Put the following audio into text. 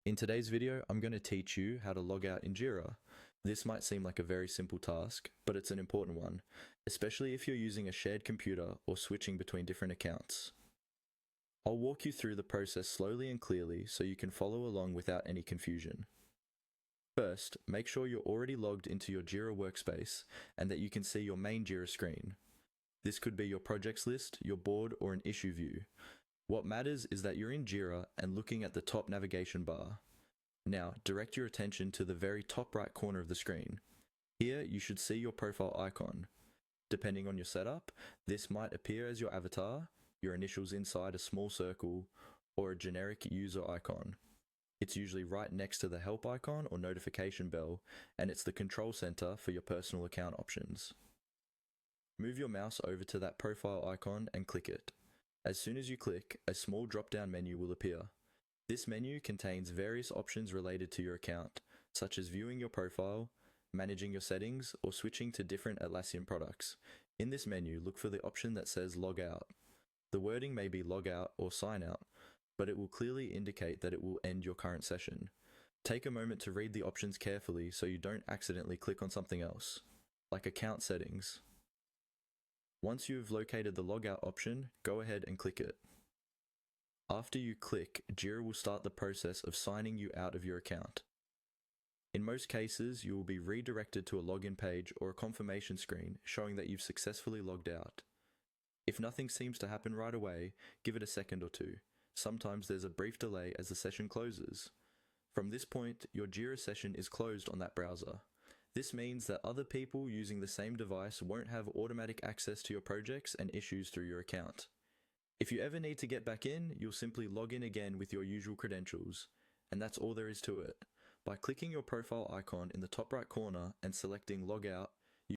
In today's video, I'm going to teach you how to log out in Jira. This might seem like a very simple task, but it's an important one, especially if you're using a shared computer or switching between different accounts. I'll walk you through the process slowly and clearly so you can follow along without any confusion. First, make sure you're already logged into your Jira workspace and that you can see your main Jira screen. This could be your projects list, your board, or an issue view. What matters is that you're in Jira and looking at the top navigation bar. Now, direct your attention to the very top right corner of the screen. Here, you should see your profile icon. Depending on your setup, this might appear as your avatar, your initials inside a small circle, or a generic user icon. It's usually right next to the help icon or notification bell, and it's the control center for your personal account options. Move your mouse over to that profile icon and click it. As soon as you click, a small drop-down menu will appear. This menu contains various options related to your account, such as viewing your profile, managing your settings, or switching to different Atlassian products. In this menu, look for the option that says Log Out. The wording may be Log Out or Sign Out, but it will clearly indicate that it will end your current session. Take a moment to read the options carefully so you don't accidentally click on something else, like Account Settings. Once you've located the logout option, go ahead and click it. After you click, Jira will start the process of signing you out of your account. In most cases, you will be redirected to a login page or a confirmation screen showing that you've successfully logged out. If nothing seems to happen right away, give it a second or two. Sometimes there's a brief delay as the session closes. From this point, your Jira session is closed on that browser. This means that other people using the same device won't have automatic access to your projects and issues through your account. If you ever need to get back in, you'll simply log in again with your usual credentials, and that's all there is to it. By clicking your profile icon in the top right corner and selecting Log Out,